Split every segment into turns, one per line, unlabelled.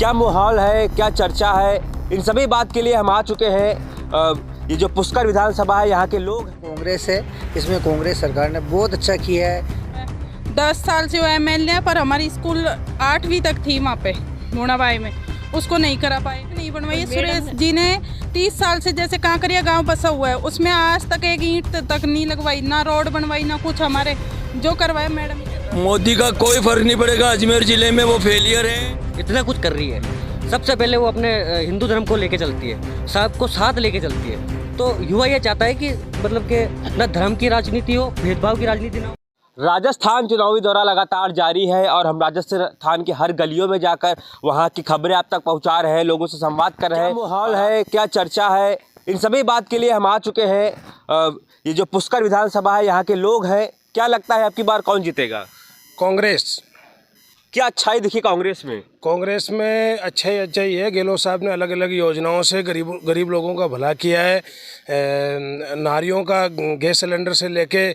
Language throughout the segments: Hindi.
क्या माहौल है, क्या चर्चा है, इन सभी बात के लिए हम आ चुके हैं। ये जो पुष्कर विधानसभा है, यहाँ के लोग
कांग्रेस है, इसमें कांग्रेस सरकार ने बहुत अच्छा किया है।
10 साल से वो एमएलए है, पर हमारी स्कूल 8वीं तक थी वहाँ पे मोनाबाई में, उसको नहीं करा पाए, नहीं बनवाई। सुरेश जी ने 30 साल से जैसे कांकरिया गांव बसा हुआ है, उसमें आज तक एक ईंट तक नहीं लगवाई, ना रोड बनवाई, ना कुछ। हमारे जो करवाए मैडम।
मोदी का कोई फर्क नहीं पड़ेगा, अजमेर जिले में वो फेलियर है।
इतना कुछ कर रही है। सबसे पहले वो अपने हिंदू धर्म को लेके चलती है, सबको साथ लेके चलती है। तो युवा ये चाहता है कि मतलब कि न धर्म की राजनीति हो, भेदभाव की राजनीति ना हो।
राजस्थान चुनावी दौरा लगातार जारी है और हम राजस्थान की हर गलियों में जाकर वहां की खबरें आप तक पहुंचा रहे हैं, लोगों से संवाद कर रहे हैं। माहौल है, क्या चर्चा है, इन सभी बात के लिए हम आ चुके हैं। ये जो पुष्कर विधानसभा है, यहाँ के लोग हैं। क्या लगता है आपकी बार कौन जीतेगा?
कांग्रेस।
क्या अच्छाई दिखी कांग्रेस में?
कांग्रेस में अच्छा ही है। गहलोत साहब ने अलग अलग योजनाओं से गरीब लोगों का भला किया है। नारियों का गैस सिलेंडर से लेके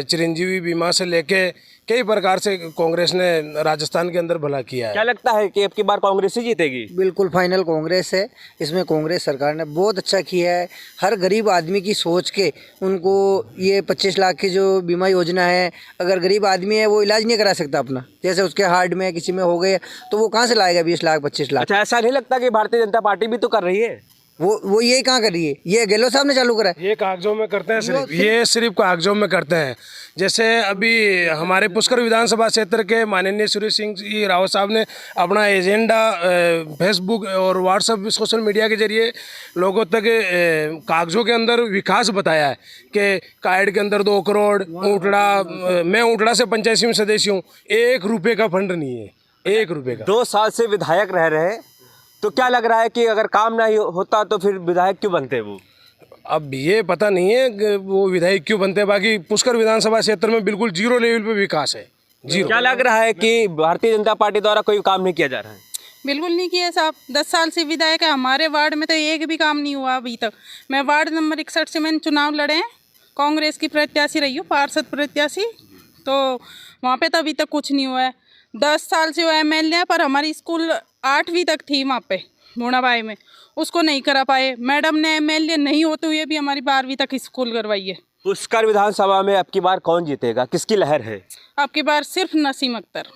चिरंजीवी बीमा से लेके कई प्रकार से कांग्रेस ने राजस्थान के अंदर भला किया है।
क्या लगता है कि अब की बार कांग्रेस ही जीतेगी?
बिल्कुल फाइनल कांग्रेस है, इसमें कांग्रेस सरकार ने बहुत अच्छा किया है। हर गरीब आदमी की सोच के उनको ये 25 लाख की जो बीमा योजना है, अगर गरीब आदमी है वो इलाज नहीं करा सकता अपना, जैसे उसके हार्ट में किसी में हो गए तो वो कहाँ से लाएगा 20 लाख 25 लाख?
अच्छा, ऐसा नहीं लगता कि भारतीय जनता पार्टी भी तो कर रही है?
वो ये कहाँ कर रही है? ये गहलोत साहब ने चालू करा है।
ये कागजों में करते हैं, सिर्फ कागजों में करते हैं। जैसे अभी हमारे पुष्कर विधानसभा क्षेत्र के माननीय सुरेश सिंह जी रावत साहब ने अपना एजेंडा फेसबुक और व्हाट्सएप सोशल मीडिया के जरिए लोगों तक कागजों के अंदर विकास बताया है कि कायड़ के अंदर 2 करोड़, ऊँटड़ा, मैं ऊँटड़ा से 85वें सदस्य हूँ, 1 रुपये का फंड नहीं है, 1 रुपये का।
2 साल से विधायक रह रहे हैं, तो क्या लग रहा है कि अगर काम नहीं होता तो फिर विधायक क्यों बनते वो?
अब ये पता नहीं है कि वो विधायक क्यों बनते हैं। बाकी पुष्कर विधानसभा क्षेत्र में बिल्कुल 0 लेवल पे विकास है, 0।
क्या लग रहा है कि भारतीय जनता पार्टी द्वारा कोई काम नहीं किया जा रहा है?
बिल्कुल नहीं किया साहब। 10 साल से विधायक है, हमारे वार्ड में तो एक भी काम नहीं हुआ अभी तक। मैं वार्ड नंबर 61 से मैंने चुनाव लड़े हैं, कांग्रेस की प्रत्याशी रही हूँ, पार्षद प्रत्याशी। तो वहाँ पे तो अभी तक कुछ नहीं हुआ है। 10 साल से वो एमएलए है, पर हमारी स्कूल 8वीं तक थी वहाँ पे मोनाबाई में, उसको नहीं करा पाए। मैडम ने एमएलए नहीं होते हुए भी हमारी 12वीं तक स्कूल करवाई है।
पुष्कर विधानसभा में अब की बार कौन जीतेगा, किसकी लहर है?
अब की बार सिर्फ नसीम अख्तर।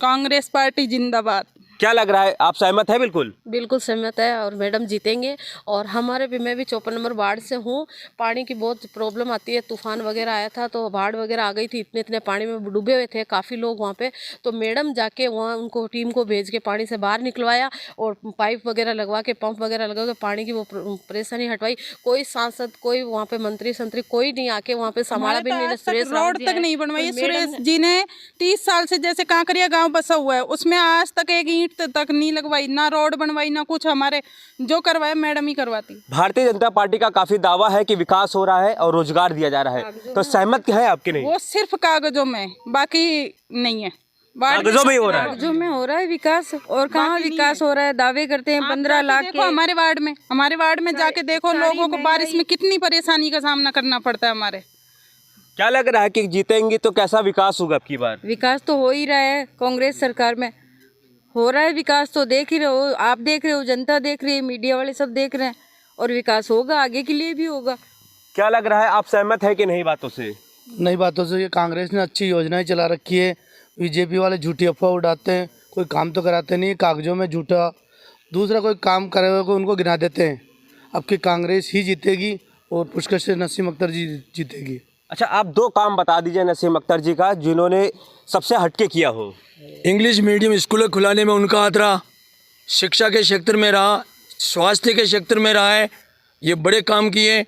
कांग्रेस पार्टी जिंदाबाद।
क्या लग रहा है, आप सहमत है?
बिल्कुल सहमत है और मैडम जीतेंगे। और हमारे भी, मैं भी 54 नंबर वार्ड से हूँ। पानी की बहुत प्रॉब्लम आती है, तूफान वगैरह आया था तो बाढ़ वगैरह आ गई थी, इतने पानी में डूबे हुए थे काफ़ी लोग वहाँ पे। तो मैडम जाके वहाँ उनको टीम को भेज के पानी से बाहर निकलवाया और पाइप वगैरह लगवा के, पंप वगैरह लगा के पानी की वो परेशानी हटवाई। कोई सांसद, कोई वहाँ पे मंत्री संतरी कोई नहीं आके वहाँ पे संभाला भी नहीं। सुरेश
रोड तक नहीं बनवाई। सुरेश जी ने 30 साल से जैसे कांकरिया गाँव बसा हुआ है, उसमें आज तक एक ईंट तक नहीं लगवाई, ना रोड बनवाई, ना कुछ। हमारे जो करवाए मैडम ही करवाती। भारतीय
जनता पार्टी का काफी दावा है कि विकास हो रहा है और रोजगार दिया जा रहा है, तो सहमत है आपके? नहीं, वो
सिर्फ कागजों में, बाकी नहीं है।
कागजों में हो रहा है,
कागजों में हो रहा है विकास। और कहाँ विकास हो रहा है? दावे करते हैं 15 लाख के।
हमारे वार्ड में जाके देखो, लोगों को बारिश में कितनी परेशानी का सामना करना पड़ता है हमारे।
क्या लग रहा है कि जीतेंगी तो कैसा विकास होगा अब की बार?
विकास तो हो ही रहा है, कांग्रेस सरकार में हो रहा है विकास, तो देख ही रहे हो, आप देख रहे हो, जनता देख रही है, मीडिया वाले सब देख रहे हैं, और विकास होगा, आगे के लिए भी होगा।
क्या लग रहा है, आप सहमत है कि नहीं बातों से?
नई बातों से। ये कांग्रेस ने अच्छी योजनाएं चला रखी है, बीजेपी वाले झूठी अफवाह उड़ाते हैं, कोई काम तो कराते नहीं, कागजों में झूठा, दूसरा कोई काम करे हुए को उनको गिना देते हैं। अब की कांग्रेस ही जीतेगी और पुष्कर से नसीम अख्तर जी जीतेगी।
अच्छा, आप 2 काम बता दीजिए नसीम अख्तर जी का, जिन्होंने सबसे हटके किया हो।
इंग्लिश मीडियम स्कूल खुलाने में उनका हाथ रहा, शिक्षा के क्षेत्र में रहा, स्वास्थ्य के क्षेत्र में रहा है। ये बड़े काम किए,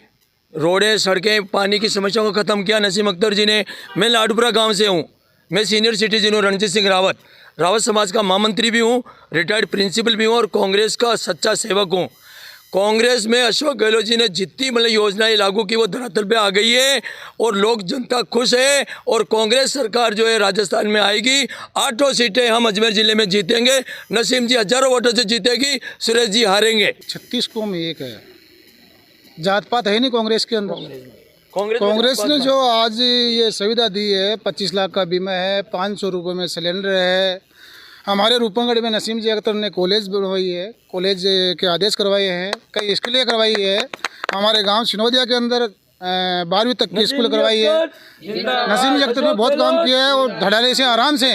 रोडें, सड़कें, पानी की समस्याओं को ख़त्म किया नसीम अख्तर जी ने। मैं लाडपुरा गांव से हूँ, मैं सीनियर सिटीजन हूँ, रणजीत सिंह रावत समाज का महामंत्री भी हूँ, रिटायर्ड प्रिंसिपल भी हूँ और कांग्रेस का सच्चा सेवक हूँ। कांग्रेस में अशोक गहलोत जी ने जितनी मतलब योजनाएं लागू की वो धरातल पे आ गई है और लोग, जनता खुश है। और कांग्रेस सरकार जो है राजस्थान में आएगी, 8 सीटें हम अजमेर जिले में जीतेंगे। नसीम जी हजारों वोटों से जीतेगी, सुरेश जी हारेंगे।
36 कौम एक है, जात पात है नहीं कांग्रेस के अंदर। कांग्रेस ने जो आज ये सुविधा दी है, 25 लाख का बीमा है, 500 रुपये में सिलेंडर है, हमारे रूपनगढ़ में नसीम जी अख्तर ने कॉलेज बनवाई है, कॉलेज के आदेश करवाए हैं, कई स्कूलें करवाई है। हमारे गांव सिनोदिया के अंदर 12वीं तक की स्कूल करवाई है। नसीम जी अख्तर ने बहुत काम किया है और धड़ाले से आराम से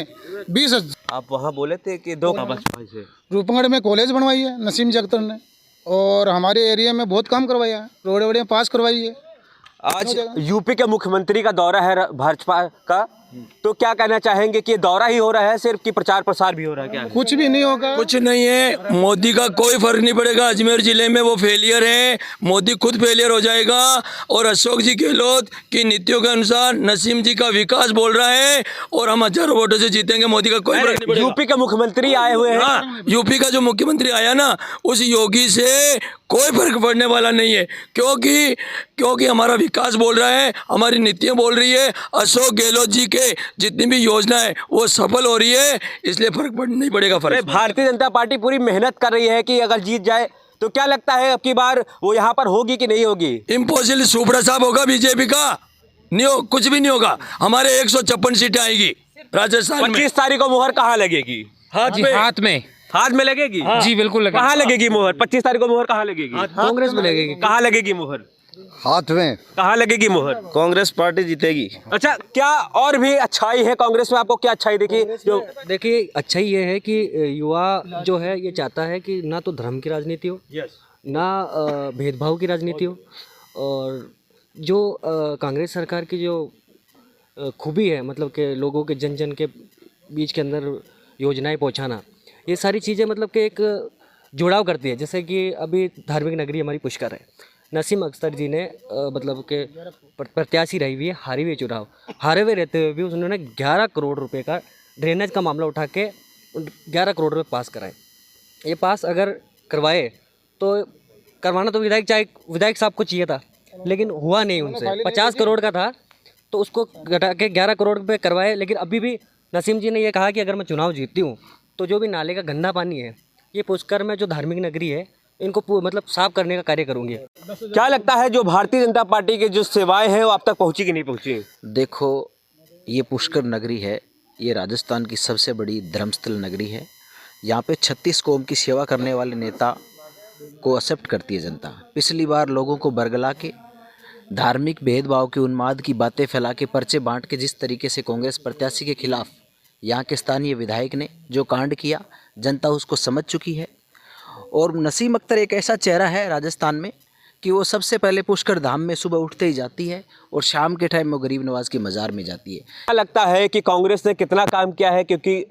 20
आप वहाँ बोले थे कि 2 से
रूपनगढ़ में कॉलेज बनवाई है नसीम जी अख्तर ने, और हमारे एरिया में बहुत काम करवाया है, रोड वोडें पास करवाई है।
आज यूपी के मुख्यमंत्री का दौरा है भाजपा का, तो क्या कहना चाहेंगे कि ये दौरा ही हो रहा है सिर्फ कि प्रचार प्रसार भी हो रहा है? क्या
कुछ भी नहीं होगा,
कुछ नहीं है। मोदी का कोई फर्क नहीं पड़ेगा। अजमेर जिले में वो फेलियर है, मोदी खुद फेलियर हो जाएगा। और अशोक जी गहलोत की नीतियों के अनुसार नसीम जी का विकास बोल रहा है और हम हजारों वोटों से जीतेंगे। मोदी का कोई फर्क नहीं पड़ेगा।
यूपी के मुख्यमंत्री आए हुए हैं।
हाँ, यूपी का जो मुख्यमंत्री आया ना, उस योगी से कोई फर्क पड़ने वाला नहीं है, क्योंकि हमारा विकास बोल रहा है, हमारी नीतियाँ बोल रही है। अशोक गहलोत जी के जितनी भी योजना है वो सफल हो रही है, इसलिए फर्क नहीं पड़ेगा। फर्क
भारतीय जनता पार्टी पूरी मेहनत कर रही है कि अगर जीत जाए तो क्या लगता है अब की बार वो यहाँ पर होगी कि नहीं होगी?
इम्पॉसिबल, सुपड़ा साहब होगा बीजेपी का, नहीं हो, कुछ भी नहीं होगा। हमारे 156 सीटें आएगी राजस्थान में।
25 तारीख को मुहर कहाँ लगेगी? हाथ में लगेगी। जी बिल्कुल लगेगी। कहाँ लगेगी मुहर? 25 तारीख को मुहर कहाँ लगेगी?
कांग्रेस में लगेगी।
कहाँ लगेगी मुहर?
हाथ में।
कहाँ लगेगी मुहर?
कांग्रेस पार्टी जीतेगी।
अच्छा, क्या और भी अच्छाई है कांग्रेस में? आपको क्या अच्छाई देखी? जो
देखिए, अच्छाई ये है कि युवा जो है ये चाहता है कि ना तो धर्म की राजनीति हो, ना भेदभाव की राजनीति हो, और जो कांग्रेस सरकार की जो खूबी है, मतलब कि लोगों के जन जन के बीच के अंदर योजनाएं पहुंचाना, ये सारी चीज़ें मतलब कि एक जुड़ाव करती है। जैसे कि अभी धार्मिक नगरी हमारी पुष्कर है, नसीम अख्तर जी ने मतलब के प्रत्याशी रही हुई है, हारे हुए चुनाव, हारे हुए रहते हुए भी उन्होंने 11 करोड़ रुपए का ड्रेनेज का मामला उठा के 11 करोड़ रुपए पास कराए। ये पास अगर करवाए तो करवाना तो विधायक साहब को चाहिए था, लेकिन हुआ नहीं उनसे। 50 करोड़ का था तो उसको घटा के 11 करोड़ रुपये करवाए। लेकिन अभी भी नसीम जी ने यह कहा कि अगर मैं चुनाव जीतती हूँ तो जो भी नाले का गंदा पानी है, ये पुष्कर में जो धार्मिक नगरी है, इनको मतलब साफ करने का कार्य करूँगी।
क्या लगता है जो भारतीय जनता पार्टी की जो सेवाएं हैं वो आप तक पहुँची कि नहीं पहुँची?
देखो, ये पुष्कर नगरी है, ये राजस्थान की सबसे बड़ी धर्मस्थल नगरी है। यहाँ पे 36 कौम की सेवा करने वाले नेता को एक्सेप्ट करती है जनता। पिछली बार लोगों को बरगला के धार्मिक भेदभाव के उन्माद की बातें फैला के पर्चे बांट के जिस तरीके से कांग्रेस प्रत्याशी के खिलाफ यहाँ के स्थानीय विधायक ने जो कांड किया, जनता उसको समझ चुकी है। और नसीम अख्तर एक ऐसा चेहरा है राजस्थान में कि वो सबसे पहले पुष्कर धाम में सुबह उठते ही जाती है और शाम के टाइम वो गरीब नवाज के मज़ार में जाती है।
क्या लगता है कि कांग्रेस ने कितना काम किया है? क्योंकि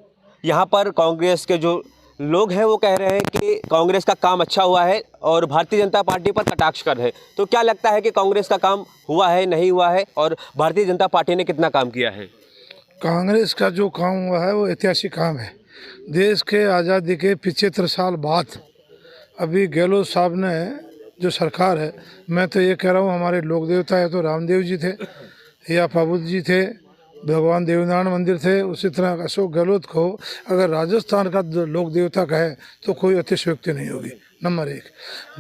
यहाँ पर कांग्रेस के जो लोग हैं वो कह रहे हैं कि कांग्रेस का काम अच्छा हुआ है और भारतीय जनता पार्टी पर कटाक्ष कर रहे हैं। तो क्या लगता है कि कांग्रेस का काम हुआ है, नहीं हुआ है, और भारतीय जनता पार्टी ने कितना काम किया है?
कांग्रेस का जो काम हुआ है वो ऐतिहासिक काम है। देश के आज़ादी के 75 साल बाद अभी गहलोत साहब ने जो सरकार है, मैं तो ये कह रहा हूँ हमारे लोक देवता है तो रामदेव जी थे या पाबुत जी थे, भगवान देवनारायण मंदिर थे। उसी तरह अशोक गहलोत को अगर राजस्थान का लोक देवता कहे तो कोई अतिशयोक्ति नहीं होगी, नंबर 1।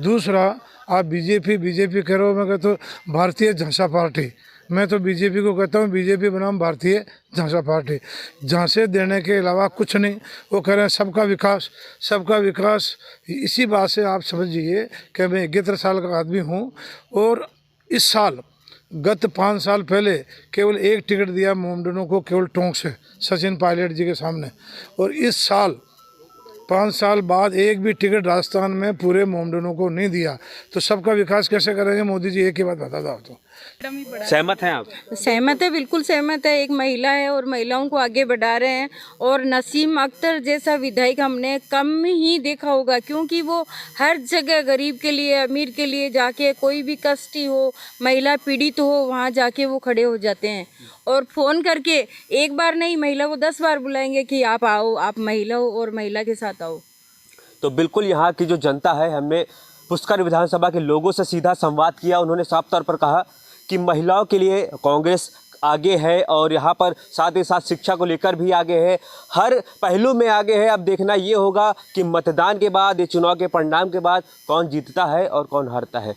दूसरा, आप बीजेपी कह रहे हो, मैं कहता हूँ भारतीय जनता पार्टी। मैं तो बीजेपी को कहता हूँ बीजेपी बनाम भारतीय जनता पार्टी। झांसे देने के अलावा कुछ नहीं। वो कह रहे हैं सबका विकास। इसी बात से आप समझिए कि मैं 71 साल का आदमी हूँ और इस साल गत 5 साल पहले केवल एक टिकट दिया मोमडनों को, केवल टोंक से, सचिन पायलट जी के सामने। और इस साल 5 साल बाद एक भी टिकट राजस्थान में पूरे मोमडनों को नहीं दिया, तो सबका विकास कैसे करेंगे मोदी जी? एक ही बात बता दो आप तो।
सहमत हैं आप?
सहमत है, बिल्कुल सहमत है। एक महिला है और महिलाओं को आगे बढ़ा रहे हैं। और नसीम अख्तर जैसा विधायक हमने कम ही देखा होगा, क्योंकि वो हर जगह गरीब के लिए, अमीर के लिए जाके, कोई भी कष्टी हो, महिला पीड़ित हो, वहाँ जाके वो खड़े हो जाते हैं। और फ़ोन करके एक बार नहीं, महिला को 10 बार बुलाएंगे कि आप आओ, आप महिला हो और महिला के साथ आओ।
तो बिल्कुल यहाँ की जो जनता है, हमने पुष्कर विधानसभा के लोगों से सीधा संवाद किया। उन्होंने साफ तौर पर कहा कि महिलाओं के लिए कांग्रेस आगे है और यहाँ पर साथ ही साथ शिक्षा को लेकर भी आगे है, हर पहलू में आगे है। अब देखना ये होगा कि मतदान के बाद, ये चुनाव के परिणाम के बाद कौन जीतता है और कौन हारता है।